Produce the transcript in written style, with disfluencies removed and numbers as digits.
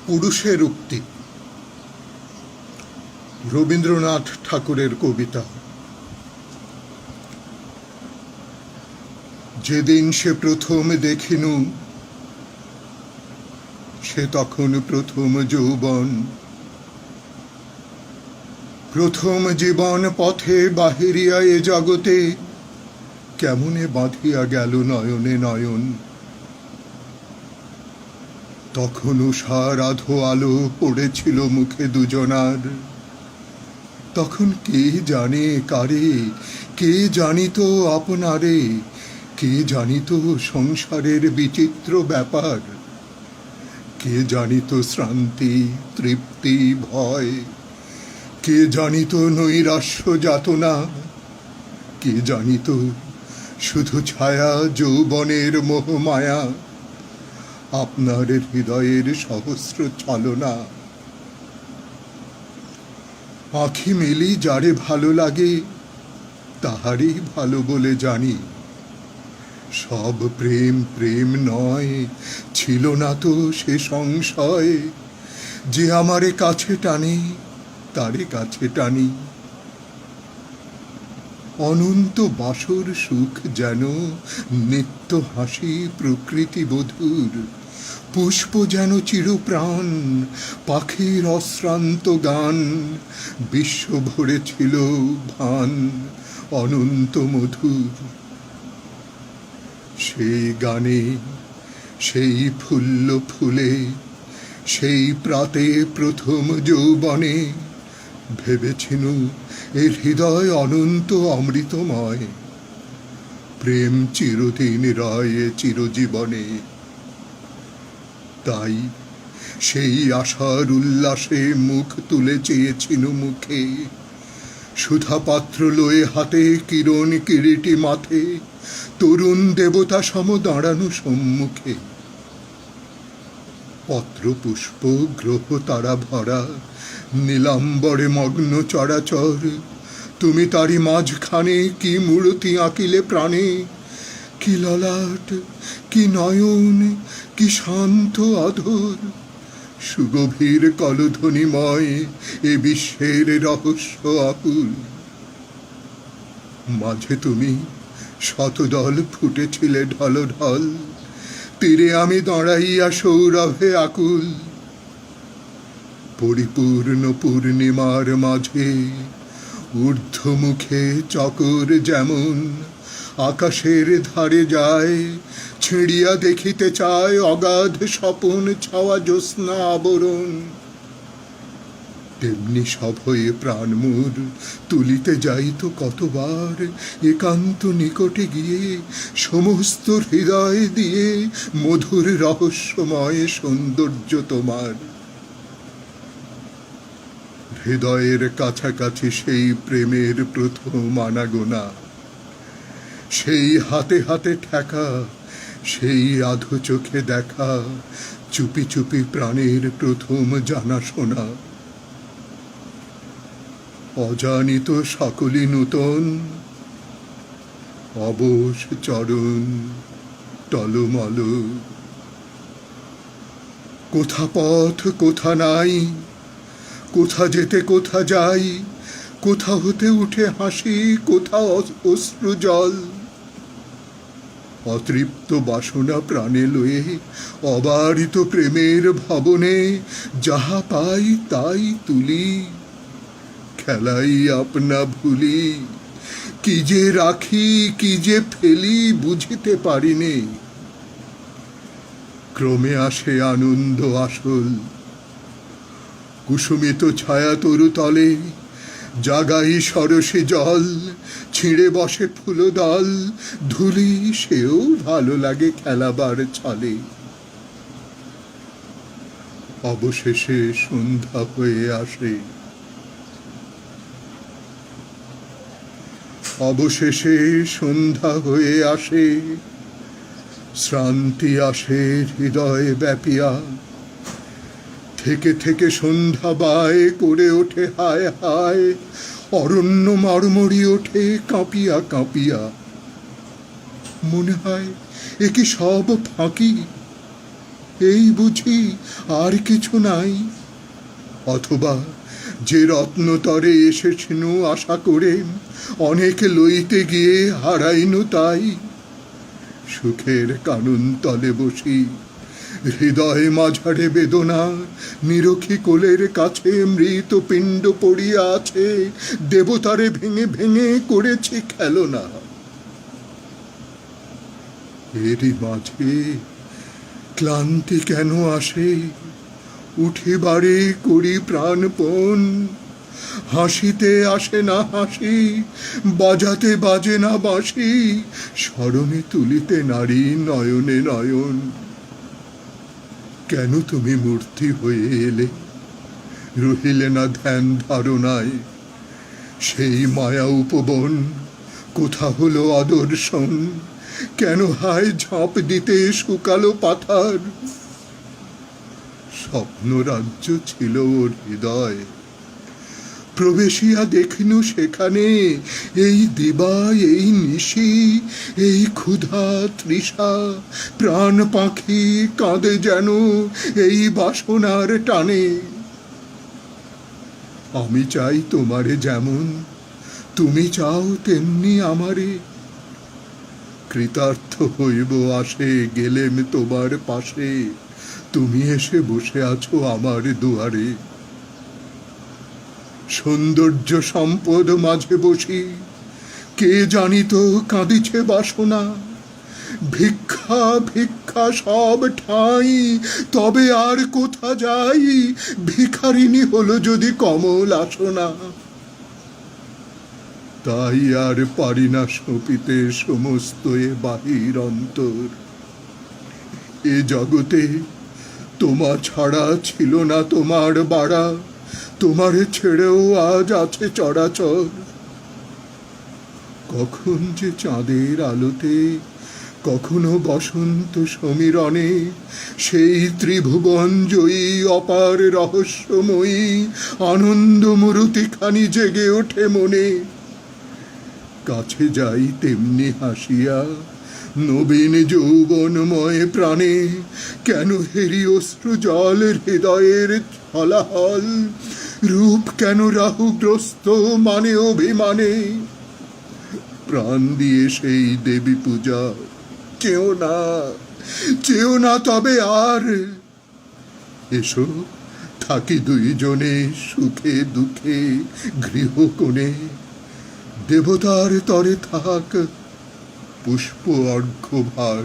পুরুষের উক্তি। রবীন্দ্রনাথ ঠাকুরের কবিতা। যেদিন সে প্রথম দেখিনু, সে তখন প্রথম যৌবন। প্রথম জীবন পথে বাহিরিয়া এ জগতে কেমনে বাঁধিয়া গেল নয়নে নয়ন। তখন উষার আধো আলো পড়েছিল মুখে দুজনার। তখন কে জানে কারে, কে জানিত আপনারে, কে জানিত সংসারের বিচিত্র ব্যাপার, কে জানিত শ্রান্তি তৃপ্তি ভয়, কে জানিত নৈরাশ্য যাতনা, কে জানিত শুধু ছায়া যৌবনের মোহমায়া, আপনার হৃদয়ের সহস্র ছলনা। আঁখি মেলি যারে ভালো লাগে তাহারই ভালো বলে জানি। সব প্রেম প্রেম নয়, ছিল না তো সে সংশয়, যে আমারে কাছে টানে তারে কাছে টানি। অনন্ত বাসর সুখ যেন নিত্য হাসি প্রকৃতি বধুর, পুষ্প যেন চিরপ্রাণ পাখির অশ্রান্ত গান, বিশ্ব ভরে ছিল ভান অনন্ত মধুর। সেই গানে সেই ফুল্ল ফুলে সেই প্রাতে প্রথম যৌবনে ভেবেছিনু এর হৃদয় অনন্ত অমৃতময়, প্রেম চিরদিন রয় চিরজীবনে। তাই সেই আশার উল্লাসে মুখ তুলে চেয়েছিনু মুখে, সুধা পাত্র লয়ে হাতে কিরণ কিরিটি মাথে, তরুণ দেবতা সম দাঁড়ানো সম্মুখে। পত্র পুষ্প গ্রহ তারা ভরা নীলাম্বরে মগ্ন চরাচর, তুমি তারি মাঝখানে কি মূর্তি আঁকিলে প্রাণে। কি ললাট, কি নয়ন, কি শান্ত আধর, সুগভীর কলধ্বনিময় এ বিশ্বের রহস্য আকুল। মাঝে তুমি শতদল ফুটেছিলে ঢল ঢল, তীরে আমি দাঁড়াইয়া সৌরভে আকুল। পরিপূর্ণ পূর্ণিমার মাঝে ঊর্ধ্বমুখে চকর যেমন আকাশের ধারে যায়, ছিঁড়িয়া দেখিতে চায় অগাধ স্বপন ছাওয়া জ্যোৎস্না আবরণ। তেমনি সভয়ে প্রাণ মোর তুলিতে যাইত কতবার একান্ত নিকটে গিয়ে, সমস্ত হৃদয় দিয়ে মধুর রহস্যময় সৌন্দর্য তোমার। হৃদয়ের কাছাকাছি সেই প্রেমের প্রথম আনাগোনা, সেই হাতে হাতে ঠেকা, সেই আধো চোখে দেখা, চুপি চুপি প্রাণের প্রথম জানাশোনা। অজানিত সকলই নূতন, অবশ চরণ টলমল। কোথা পথ কোথা নাই, কোথা যেতে কোথা যাই, কোথা হতে উঠে হাসি, কোথা অশ্রু জল। অতৃপ্ত বাসনা প্রাণে লয়ে অবারিত প্রেমের ভবনে, যাহা পাই তাই তুলি, খেলাই আপনা ভুলি। কি যে রাখি কি যে ফেলি বুঝিতে পারিনে, ক্রমে আসে আনন্দ আসল। কুসুমিত ছায়া তরু তলে জাগাই সরসী জল, ছিঁড়ে বসে ফুলদল, ধুলি সেও ভালো লাগে খেলাবার ছলে। অবশেষে সন্ধ্যা হয়ে আসে, অবশেষে সন্ধ্যা হয়ে আসে, শ্রান্তি আসে হৃদয় ব্যাপিয়া। থেকে থেকে সন্ধ্যা বায় করে ওঠে হায় হায়, অরণ্য মর্মরি ওঠে কাঁপিয়া কাঁপিয়া। মনে হয় এ কি সব ফাঁকি, এই বুঝি আর কিছু নাই? অথবা যে রত্নতরে এসেছিনু আশা করে, অনেক লইতে গিয়ে হারাইনু তাই? সুখের কানন তলে বসি, হৃদয় মাঝারে বেদনা, নিরখী কোলের কাছে মৃত পিণ্ড পড়িয়া আছে, দেবতারে ভেঙে ভেঙে করেছি খেলনা। এরই মাঝে ক্লান্তি কেন আসে, উঠে বাড়ি করি প্রাণপণ। হাসিতে আসে না হাসি, বাজাতে বাজে না বাঁশি, স্মরণে তুলিতে নারী নয়নে নয়ন। কেন তুমি মূর্তি হয়ে এলে, রহিলে না ধ্যান ধারণায়? সেই মায়া উপবন কোথা হলো আদর্শন? কেন হায় ঝাঁপ দিতে শুকালো পাথার? স্বপ্ন রাজ্য ছিল ওর হৃদয়, প্রবেশিয়া দেখিনু সেখানে এই দিবা, এই নিশি, এই ক্ষুধা তৃষা, প্রাণ পাখি কাঁদে যেন এই বাসনার টানে। আমি চাই তোমারে যেমন তুমি চাও তেমনি আমারে, কৃতার্থ হইব আশে গেলেম তোমার পাশে, তুমি এসে বসে আছো আমার দুয়ারে। সৌন্দর্য সম্পদ মাঝে বসি, কে জানিত কাঁদিছে বাসনা। ভিক্ষা ভিক্ষা সব ঠাঁই, তবে আর কোথা যাই? ভিখারিনী হলো যদি কমল আসনা। তাই আর পারি না সপিতে সমস্ত এ বাহির অন্তর। এ জগতে তোমা ছাড়া ছিল না তোমার বাড়া, তোমারে ছেড়েও আজ আছে চরাচর। কখন যে চাঁদের আলোতে, কখনো বসন্ত সমীরণে, সেই ত্রিভুবন জয়ী অপার রহস্যময়ী আনন্দ মূরতিখানি জেগে ওঠে মনে। কাছে যাই তেমনি হাসিয়া, নবীন যৌবনময় প্রাণে, কেন হেরি অশ্রু জল হৃদয়ের হলাহল? রূপ কেন রাহুগ্রস্ত মানে অভিমানে? প্রাণ দিয়ে সেই দেবী পূজা চেও না, চেও না তবে আর। এসো থাকি দুইজনে সুখে দুঃখে গৃহকোণে, দেবতার তরে থাক পুষ্প অর্ঘ্যভার।